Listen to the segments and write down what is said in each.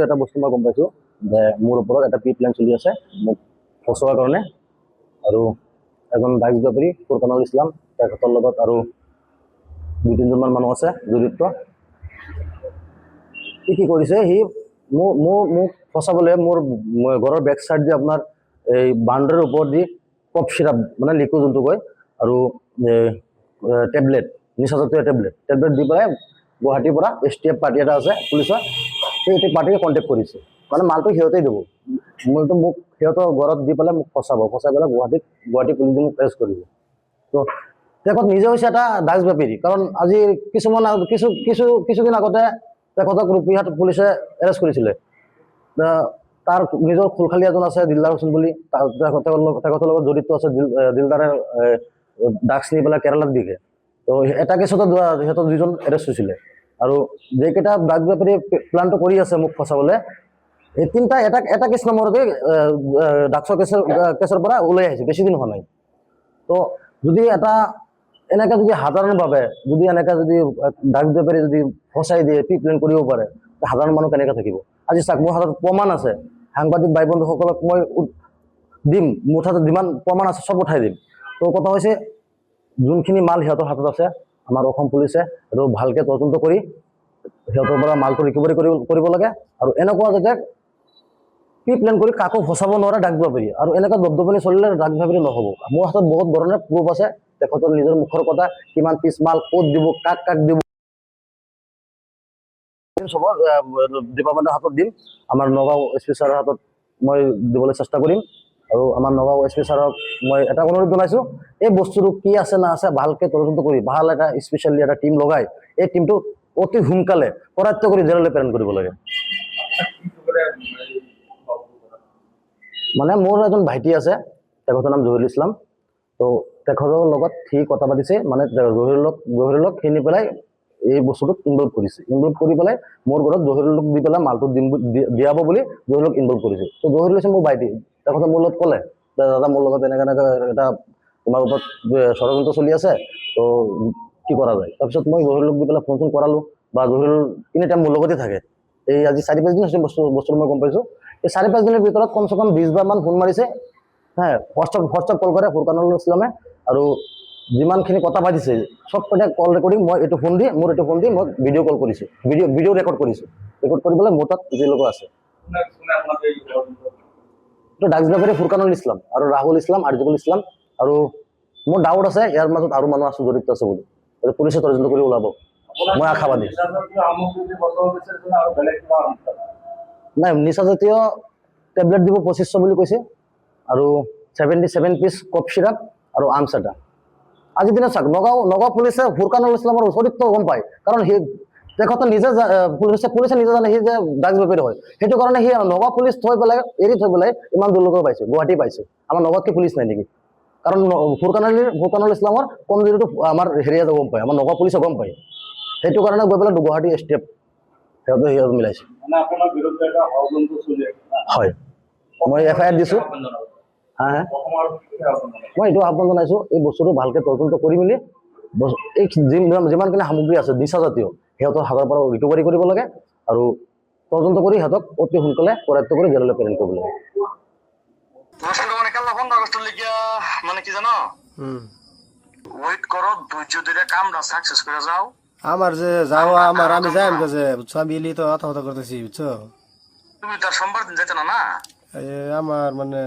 এটা বস্তু মই গম পাইছোঁ যে মোৰ ওপৰত এটা প্ৰি প্লেন চলি আছে মোক ফচোৱাৰ কাৰণে। আৰু এজন বাইক বেপাৰী ফুৰকানুল ইছলাম তেখেতৰ লগত আৰু 2-3জনমান মানুহ আছে জড়িত। সি কি কৰিছে, সি মোক ফচাবলৈ মোৰ ঘৰৰ বেক চাইড দি আপোনাৰ এই বাউণ্ডাৰীৰ ওপৰত দি কফ চিৰাপ মানে লিকুইড যোনটো কয় আৰু টেবলেট নিচাজাতীয় টেবলেট দি পেলাই গুৱাহাটীৰ পৰা STF পাৰ্টি এটা আছে পুলিচৰ, সেই পাৰ্টিকে কণ্টেক্ট কৰিছে। মানে মালটো সিহঁতেই দিব, মূলটো মোক সিহঁতৰ ঘৰত দি পেলাই মোক ফচাই পেলাই গুৱাহাটী পুলিচে মোক এৰেষ্ট কৰিব। তো তেখেত নিজে হৈছে এটা ড্ৰাগছ বেপাৰী। কাৰণ আজি কিছুদিন আগতে তেখেতক ৰূপীহাট পুলিচে এৰেষ্ট কৰিছিলে। তাৰ নিজৰ খুলখালী এজন আছে দিলদাৰ হুছেইন বুলি, তেখেতৰ লগত জড়িত আছে। দিলদাৰে ড্ৰাগছ নি পেলাই কেৰালাত দিছে। তো এটা কেছতো সিহঁতৰ 2জন এৰেষ্ট হৈছিলে। আৰু যিকেইটা ড্ৰাগছ বেপাৰী প্লানটো কৰি আছে মোক ফচাবলৈ, এই তিনিটা এটা কেছ নম্বৰতে ড্ৰাগছৰ কেছৰ পৰা ওলাই আহিছে, বেছি দিন হোৱা নাই। তো যদি এনেকৈ যদি সাধাৰণভাৱে যদি ড্ৰাগছ বেপাৰী যদি ফচাই দিয়ে, প্ৰি প্লেন কৰিব পাৰে, সাধাৰণ মানুহ কেনেকৈ থাকিব? আজি চাওক, মোৰ হাতত প্ৰমাণ আছে, সাংবাদিক বাই বন্ধুসকলক মই দিম, মোৰ হাতত যিমান প্ৰমাণ আছে চব উঠাই দিম। তো কথা হৈছে, যোনখিনি মাল সিহঁতৰ হাতত আছে আমাৰ অসম পুলিচে সেইটো ভালকৈ তদন্ত কৰি সিহঁতৰ পৰা মালটো ৰিকভাৰী কৰিব লাগে। আৰু এনেকুৱা যাতে প্ৰি প্লেন কৰি কাকো ফচাব নোৱাৰে ড্ৰাগছ বেপাৰী। আৰু এনেকুৱা দবদবনি চলিলে ড্ৰাগছ বেপাৰী নহ'ব। মোৰ হাতত বহুত ধৰণে প্ৰুফ আছে, তেখেতৰ নিজৰ মুখৰ কথা, কিমান পিছ মাল ক'ত দিব, কাক দিব, সব ডিপাৰ্টমেণ্টৰ হাতত দিম। আমাৰ নগাঁও SP ছাৰৰ হাতত মই দিবলৈ চেষ্টা কৰিম। আৰু আমাৰ নগাঁও SP ছাৰক মই এটা অনুৰোধ জনাইছোঁ, এই বস্তুটো কি আছে না আছে ভালকৈ তদন্ত কৰি ভাল এটা স্পেচিয়েলি এটা টীম লগাই এই টীমটো অতি সোনকালে কৰায়ত্ব কৰি জেললৈ প্ৰেৰণ কৰিব লাগে। মানে মোৰ এজন ভাইটি আছে, তেখেতৰ নাম জহিৰুল ইছলাম। তো তেখেতৰ লগত সি কথা পাতিছে, মানে জহিৰুলক কিনি পেলাই এই বস্তুটোত ইনভলভ কৰি পেলাই মোৰ ঘৰত জহিৰুলক দি পেলাই মালটো দিয়াব বুলি জহিৰুলক ইনভলভ কৰিছে। তো জহিৰুল হৈছে মোৰ ভাইটি, তেখেতে মোৰ লগত ক'লে যে দাদা মোৰ লগত এনেকৈ এটা তোমাৰ ওপৰত ষড়যন্ত্ৰ চলি আছে, তো কি কৰা যায়? তাৰপিছত মই জহিৰুলক দি পেলাই ফোন কৰালোঁ, বা জহিৰুল এনি টাইম মোৰ লগতে থাকে। এই আজি 4-5 দিন হৈছে বস্তুটো মই গম পাইছোঁ। এই 4-5 দিনৰ ভিতৰত কমচে কম 20 বাৰমান ফোন মাৰিছে, হ্যাঁ, হোৱাটছআপ কল কৰে ফুৰকানুল ইছলামে। আৰু যিমানখিনি কথা পাতিছে চব কল ৰেকৰ্ডিং, মই এইটো ফোন দি মই ভিডিঅ' কল কৰিছোঁ, ভিডিঅ' ৰেকৰ্ড কৰিছোঁ। ৰেকৰ্ড কৰি পেলাই মোৰ তাত এতিয়ালৈকে আছে। ড্ৰাগছ বেপাৰী ফুৰকানুল ইছলাম আৰু ৰাহুল ইছলাম, আৰ্জিকুল ইছলাম। আৰু মোৰ ডাউট আছে ইয়াৰ মাজত আৰু মানুহ আছে জড়িত আছে বুলি, পুলিচে তদন্ত কৰি ওলাব, মই আশাবাদী। নাই, নিচাজাতীয় টেবলেট দিব 2500 বুলি কৈছে, আৰু 77 পিচ কফ চিৰাপ আৰু আৰ্মছ এটা। আজিৰ দিনত চাওক, নগাঁও পুলিচে ফুৰকানুল ইছলামৰ চৰিত্ৰ গম পায়। কাৰণ তেখেতে নিজে পুলিচে নিজে জানে সি যে ড্ৰাগছ বেপাৰী হয়। সেইটো কাৰণে সি নগাঁও পুলিচ এৰি থৈ পেলাই ইমান দূৰলৈকে পাইছে, গুৱাহাটী পাইছে। আমাৰ নগাঁৱতকে পুলিচ নাই নেকি? কাৰণ ফুৰকানুল ইছলামৰ কমজুৰিটো আমাৰ হেৰিয়ে গম পায়, আমাৰ নগাঁও পুলিচে গম পায়। সেইটো কাৰণে গৈ পেলাই গুৱাহাটী STF সিহঁতে মিলাইছে। হয়, মই FIR দিছোঁ। মই এইটো আহ্বান জনাইছোঁ, এই বস্তুটো ভালকৈ তদন্ত কৰি মেলি এই যিমানখিনি সামগ্ৰী আছে নিচাজাতীয় সিহঁতৰ হাতৰ পৰা ৰিকভাৰী কৰিব লাগে। আৰু তদন্ত কৰি সিহঁতক অতি সোনকালে কৰায়ত্ব কৰি জেললৈ প্ৰেৰণ কৰিব লাগে। মানে কি জানো, ওয়েট করো, ধৈর্য ধরে কামটা সাকসেস করে যাও। আমার যে যাও আমি যাইম কাছে বুঝছো, আমি এলি তো কথা করতেছি বুঝছো। তুমি তার সোমবার দিন যেতে না? আমার মানে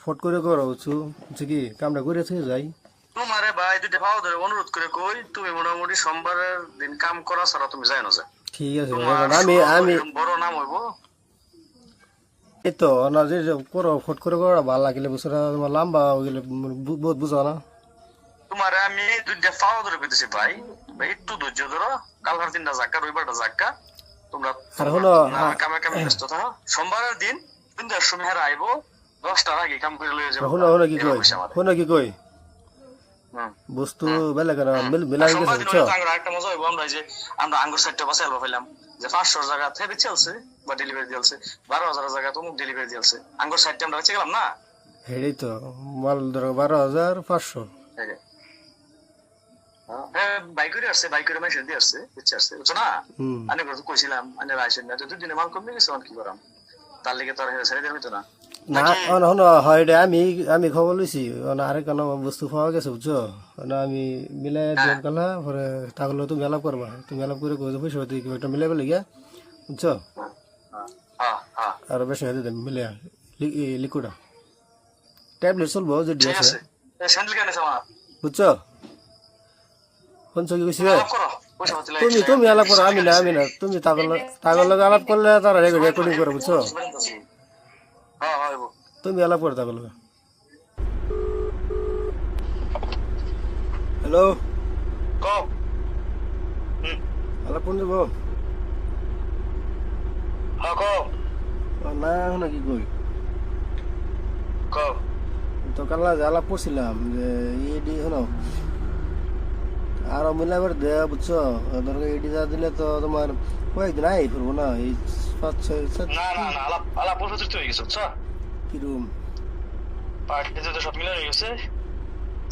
ফট করে করো বুঝছো, কি কামটা করে যাই। তোমারে ভাই দুটো ভাও ধরে অনুরোধ করে কই, তুমি মোটামুটি সোমবারের দিন কাম করা ছাড়া তুমি যাই না। ঠিক আছে, আমি বড় নাম হইব এই তো না যে করো ফট করে করো, ভালো লাগিলে বুঝছো, তোমার লম্বা গেলে বহুত বুঝো না। তোমার আমি দুইটা ফাও ধরে পেতেছি ভাই, একটু ধৈর্য ধরো। কালকার 3টা জায়গা, রবিবারটা জায়গা, তোমরা কামে ব্যস্ত থাকো। সোমবারের দিন 3টার সময় আইব, 10টার আগে কাম করে লয়ে যাবো। শোনো কি কই বস্তু বেলা কেন মিলাই গেছে বুঝছো। একটা মজা হইব, আমরা যে আমরা আঙ্গুর 4টা বাসে আলবা পাইলাম যে 500 জায়গা থেকে চলছে বা ডেলিভারি দিয়েছে, 12,000 জায়গা তো ডেলিভারি দিয়েছে। আঙ্গুর 4টা আমরা বেঁচে গেলাম না। হেই তো মাল ধরো 12,500। হ্যাঁ বাইক করে আসছে, বাইক করে মেশিন দিয়ে আসছে, বুঝছে আসছে, বুঝছো না? হুম আমি কইছিলাম আমি রাইছেন না, তো দুদিনে মাল কমে গেছে, কি করাম? তার লিগে তো আর ছেড়ে দেবে তো না না নাকি? শোনো হয় রে, আমি খবর লইছি আরেক কোনো বস্তু পাওয়া গেছে বুঝছো, আমি মিলাই হ্যাঁ দিন কালা পরে তাহলে তুমি আলাপ করবা, তুমি আলাপ করে কই পয়সা পাতি একটা মিলাই পেলে গিয়া বুঝছো, হ্যাঁ হ্যাঁ আর বেশি হয়ে দেবে মিলে লিকুইডা ট্যাবলেট চলবো যদি ঠিক আছে আছে। এই স্যান্ডেল কেন আছে আমার? বুঝছো, শুনছো কি কইছি তুমি আলাপ করো, পয়সা পাতি লাগে তুমি আলাপ করো, আমি না তুমি তাগল লগে আলাপ করলে তারা রেকর্ডিং করে বুঝছো, হ্যাঁ হ্যাঁ তুমি আলাপ করো তাগল লগে। হ্যালো কও। আলাপ কোন যাব হ্যাঁ কও না না কি কই কও। তো কালা যে আলাপ করছিলাম যে ইডি শোনো আরো মিলাবার দে বুঝছো, দরকার ইডি যা দিলে তো তোমার কয়েকদিন আই ফিরবো না, এই 5-6 না না না, আলাপ আলাপ প্রস্তুত হয়ে গেছে, বুঝছো? কিরম পার্টিতে তো সব মিলে হয়ে গেছে,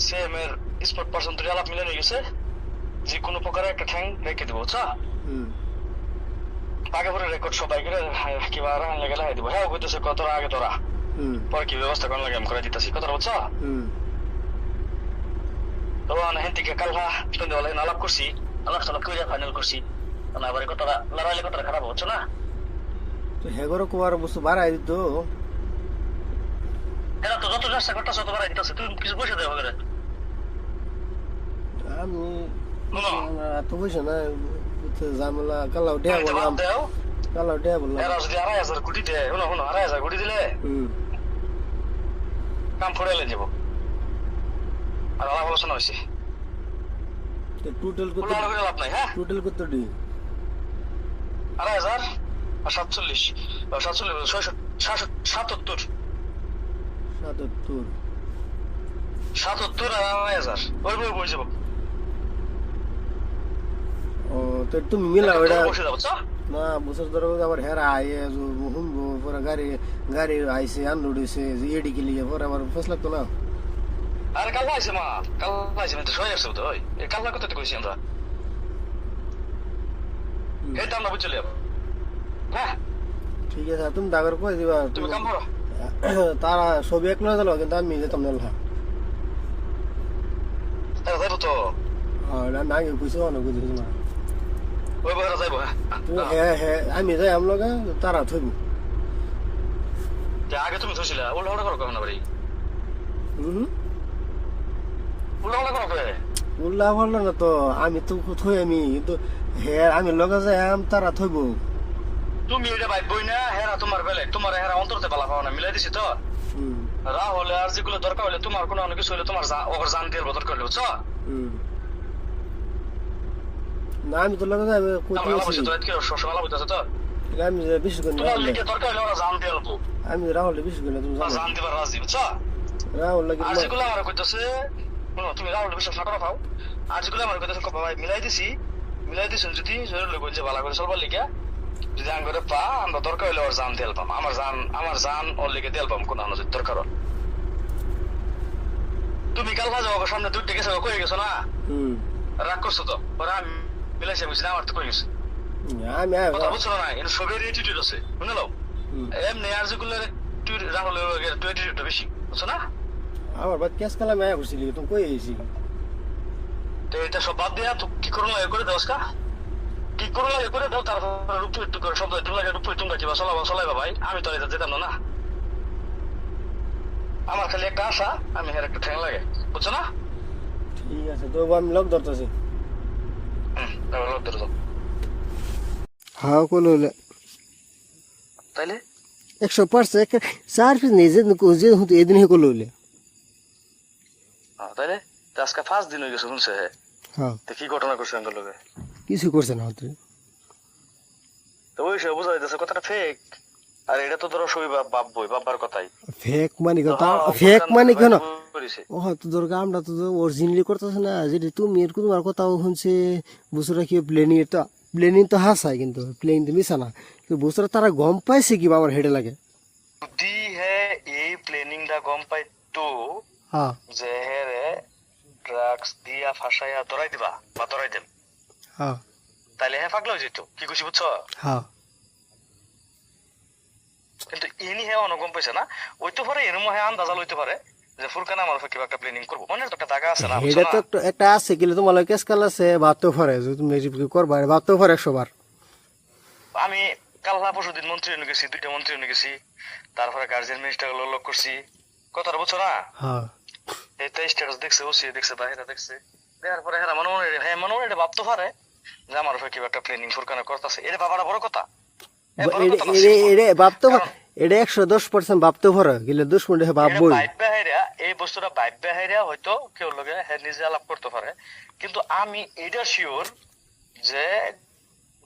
সেম এর স্পট পার্সন তো আলাপ মিলে হয়ে গেছে, যে কোনো প্রকারে একটা ঠ্যাং রেখে দেবো, বুঝছো? হুম আগে পরে রেকর্ড সবাই করে কিবা রান লেগে লাই দিব, হ্যাঁ কইতেছে কত আগে তোরা হুম পরে কি ব্যবস্থা করার লাগে আমি করে দিতেছি, কথা বুঝছো? হুম তো হেন থেকে কাল সন্ধ্যাবেলা আলাপ করছি, আলাপ সালাপ করে ফাইনাল করছি, না এবারে কথাটা লড়াইলে কথাটা খারাপ হচ্ছে না? তো হেগরো কুয়ার বস্তু বাড়াই দিত, এরা তো যত চেষ্টা করতেছে তত বাড়াই দিতেছে, তুমি কিছু পয়সা দেওয়া হবে। আমি শুনো এত পয়সা না ঝামেলা কালাও ডেয়া বললাম, দেও, কালাও ডেয়া বললাম। এরা যদি 2,500 কোটি দেয়, শুনো শুনো 2,500 কোটি দিলে হুম কাম ফুরাইলে যাব, আর আলাপ আলোচনা হয়েছে, টোটাল কত, বললো করে লাভ নাই। হ্যাঁ টোটাল কত ডি 2,500 আর 47 677 77 77 আর 2,500 ওই বই যাবো। ও তো তুমি মিলা ওটা বসে যাবো বুঝছো? না বছর ধরে আবার হেরা আইয়ে শুনবো পরে গাড়ি আইসে আনলোড হয়েছে এডি কে লিয়ে পরে আবার ফসল লাগতো না। আরে কাল আইছে মা, কাল আইছে মানে তো সবাই আসছে তো, ওই কাল না কথা কইছি আমরা, এই তো আমরা বুঝলে যাবো। হ্যাঁ ঠিক আছে তুমি দাগর কই দিবা, তুমি কাম করো। তারা ছবি এক না দিল কিন্তু আমি যেতাম না হ্যাঁ এরা যাইবো তো, না কইছো না কইছো তোমার ওই বই এরা যাইবো। হ্যাঁ হ্যাঁ আমি যাই am লগে তারা থইব। আগে তুমি ধরছিলে উল্টা করো কেমন বাড়ি, হুম উল্টা করো কে? উল্লাহ বললো না তো আমি তো থই আমি কিন্তু হ্যাঁ আমি লগে যাই তারা থইব। তুমি এটা ভাববই না, হেরা তোমার বেলে তোমার হেরা অন্তরতে পালা পাও না, মিলাই দিছি তো। হুম রাহুল আর যেগুলো দরকার হলে তোমার কোনো অনেক কিছু হলে তোমার ওর জান দিয়ে দরকার হলে, বুঝছো? হুম না আমি তো লগে যাই আমার আলাপ কইতেছি হচ্ছে তো, আজকে সবসময় আলাপ হইতেছে তো, আমি বিশেষ করে তোমার লিখে দরকার হলে ওরা জান দিয়ে অল্প, আমি রাহুল বিশেষ করে তুমি জানো জান দিবার রাজি, বুঝছো? রাহুল লাগে আর যেগুলো আমার কইতেছে, শুনো তুমি রাহুল বিশ্বাস না করা পাও, আর যেগুলো আমার কইতেছে ভাই মিলাই দিছি যদি জরুরি লোক যে ভালো করে চলবার লিখে যদি আমি করে পা আমরা দরকার হলে ওর জান দিয়ে পাম, আমার জান ওর লিখে দিয়ে পাম কোনো যদি দরকার হয়। তুমি কাল বাজে ওকে সামনে দুধ গেছে কয়ে গেছো না, হুম রাগ করছো তো, ওরা আমি মিলাইছে বুঝছি না, আমার তো কয়ে গেছে আমি কথা বুঝছো না, কিন্তু সবের অ্যাটিটিউড আছে বুঝলো, এমনি আর যেগুলো রাহুলের অ্যাটিটিউডটা বেশি, বুঝছো না? আমার বাদ ক্যাশ কালামে আয়া করছিলি তুমি কই আইছি তো এটা সব বাদ দিয়া তো কি করুন লাগে করে দাও, কি করুন লাগে করে দাও, তারপরে রুপু একটু করে শব্দ একটু লাগে রুপু তোমরা কিবা চলাইবা ভাই, আমি তো এটা যেতাম না। আমার খালি একটা আশা, আমি হের একটা ঠ্যাং লাগে, বুঝছো না? ঠিক আছে তো আমি লগ ধরতেছি। তারপর লোক ধরে দাও হ্যাঁ কোলো তাইলে 100% 4 নিজে যে হুত এদিন হে কোলো তাইলে তো আজকে 5 দিন হয়ে গেছে শুনছে, হ্যাঁ তো কি ঘটনা করছে আমার লোকে, কিছু করছে না হতে তো ওই সে বোঝা যাইতেছে কথাটা ফেক, আর এটা তো ধরো সবই বাবার কথাই, ফেক মানে কথা ফেক মানে কেন করেছে। ও তো দরকার আমরা তো অরিজিনালি করতেছ না, যেটা তুমি এর তোমার কথাও শুনছে বুসরা কি প্লেনিং তো হাসায় কিন্তু প্লেনিং তো মিশা না, কিন্তু বুসরা তারা গম পাইছে কি বাবার হেডে লাগে যদি এই প্ল্যানিংটা গম পাই তো হ্যাঁ যে হেরে ড্রাগস দিয়া ফাঁসাইয়া ধরাই দিবা বা ধরাই দেন, হ্যাঁ তাইলে হ্যাঁ পাগলা হয়ে যেত। কি খুশি বুঝছো? হ্যাঁ কিন্তু ইনি হ্যাঁ অনগম পাইছে না, ওইতে পারে এর মধ্যে আন্দাজা লইতে পারে যে ফুরকান আমার কিবা একটা প্ল্যানিং করবো, মনে তো একটা টাকা আছে না, বুঝছো এটা না? তো একটা আছে কিন্তু তোমার কেস কাল আছে ভাবতেও পারে যে তুমি করবা, ভাবতেও পারে 100 বার। আমি কাল্লা পরশুদিন মন্ত্রী এনে গেছি, 2টা মন্ত্রী এনে গেছি, তারপরে গার্জিয়ান মিনিস্টার লক করছি, কথাটা বুঝছো না? হ্যাঁ এই তো স্ট্যাটাস দেখছে, ওসি দেখছে, বাইরে দেখছে, দেখার পরে হ্যাঁ মনে মনে হ্যাঁ মনে মনে এটা ভাবতে পারে যে আমার উপরে কিবা একটা প্ল্যানিং ফুরকানে করতেছে। এটা বাবাটা বড় কথা, এ বড় কথা না, এটা ভাবতেও কারণ এটা 110% ভাবতেও পারে গেলে 10 মিনিট এটা ভাববই। বাইব বেহাইরা, এই বস্তুটা বাইব বেহাইরা হয়তো কেউ লগে হ্যাঁ নিজে আলাপ করতে পারে, কিন্তু আমি এটা শিওর যে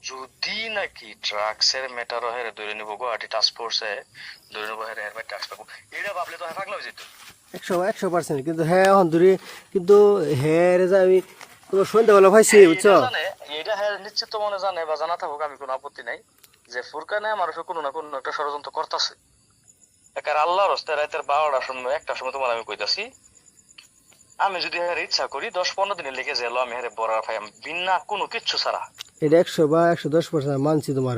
যদি নাকি ড্রাগসের ম্যাটারও হেরে ধরে নিব, গুয়াহাটি টাস্ক ফোর্সে ধরে নিব, হেরে হেরে ট্যাক্স পাবো, এটা ভাবলে তো হ্যাঁ পাগলা হয়ে যেত। 100% কিন্তু হ্যাঁ এখন ধরি কিন্তু হ্যাঁ রে যে আমি তোমার সন্ধ্যাবেলা পাইছি বুঝছো। এটা হ্যাঁ নিশ্চিত মনে জানে বা জানা থাকুক, আমি কোনো আপত্তি নাই যে ফুরকানে আমার উপরে কোনো না কোনো একটা ষড়যন্ত্র করতেছে। একার আল্লাহর হস্তে রাতের 12টার সময় 1টার সময় তোমার আমি কইতাছি, আমি যদি হ্যাঁ ইচ্ছা করি 10-15 দিনের লেগে যাইলো, আমি হ্যাঁ বড় ভাই আমি বিনা কোনো কিচ্ছু ছাড়া এটা 100 বা 110% মানছি তোমার।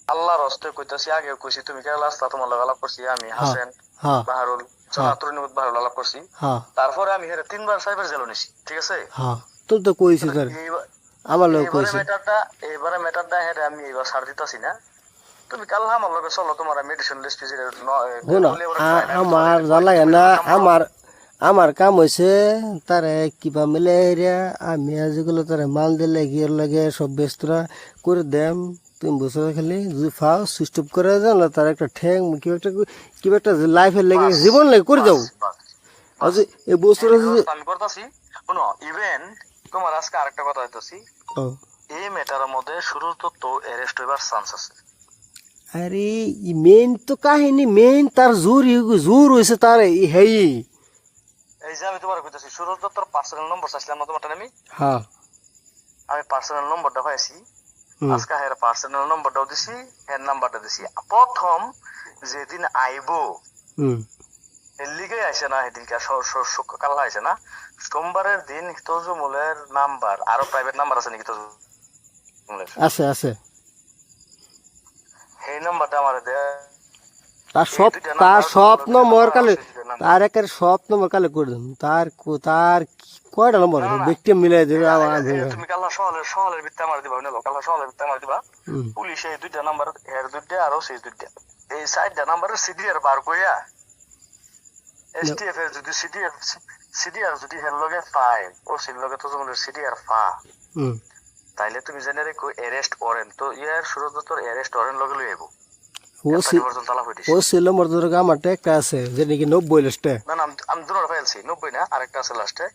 আল্লাহর হস্তে কইতাছি, আগে কইছি তুমি কেরালা আসতা, তোমার লগে আলাপ করছি আমি, হাসেন হ্যাঁ বাহারুল চনাতুরনিমুত বাহারুল আলাপ করছি, হ্যাঁ তারপরে আমি হ্যাঁ 3বার 4বার জেল নিছি, ঠিক আছে? হ্যাঁ তুমি তো কইছি তোর এইবার- আমার লোক এইবারে কইছে। এবারে ম্যাটারটা হ্যাঁ আমি এবার ছাড় দিতাছি না, তুমি কাল আমার লগে চলো, তোমার মেডিসিন লিস্ট শোনো আমার জ্বালায় না, আমার কাম হয়েছে তারে কিবা মিলে হেরিয়া আমি যেগুলো তারে মাল দিলে গিয়ে লাগে সব ব্যস্তরা করে দেম। তুমি বুঝছো খালি যদি ফাও সুইচ অফ করে দেন তার একটা ঠ্যাং কিবা একটা লাইফের লেগে জীবন লাগে করে যাও। আর যে এই বস্তুটা যদি আমি করতেছি। শুনো, ইভেন তোমার আজকে আরেকটা কথা হইতেছি, ও, এই ম্যাটারের মধ্যে শুরু তো অ্যারেস্ট হইবার চান্স আছে। আরে মেইন তো কাহিনী মেইন তার জোর হয়েছে তার হেই। এই যে আমি তোমার কইতেছি, শুরু তো তোর পার্সোনাল নম্বর চাইছিলাম না তোমারটা, হ্যাঁ আমি পার্সোনাল নম্বরটা পাইছি, হুম, আজকে হ্যাঁ পার্সোনাল নম্বরটাও দিছি, হ্যাঁ নাম্বারটা দিছি। প্রথম যেদিন আইবো হুম, এর লিগে আইসে না, সেদিনকে কাল্লা আইসে না, সোমবারের দিন হিতজমুলের নাম্বার, আরো প্রাইভেট নাম্বার আছে নাকি হিতজমুলের, আছে আছে সেই নাম্বারটা আমার দেয়। তার সব নম্বর কালে তার একের সব নম্বর কালে করে দেন। তার কয়টা নম্বর ব্যক্তি মিলাই দেবে তুমি কাল্লা সহলের ভিত্তি আমার দিবা, কাল্লা সহলের ভিত্তি আমার দিবা, হুম, পুলিশে এই 2টা নাম্বার, এর 2টা আরো সেই 2টা, এই 4টা নাম্বারের সিডিআর বার কইয়া এসটিএফ এর যদি সিডিআর যদি হের লগে পায়, ও সির লগে তো জমলের সিডিআর পা, হুম। তাইলে তুমি জেনে রেখো অ্যারেস্ট ওয়ারেন্ট তো ইয়ার শুরু তো তোর অ্যারেস্ট ওয়ারেন্ট লগে লই আইবো। ও ছিল মোর আমার একটা আছে যে নাকি 90 লাস্টে। না আমি দুটোর ফাইলছি, 90 না, আরেকটা আছে লাস্টে।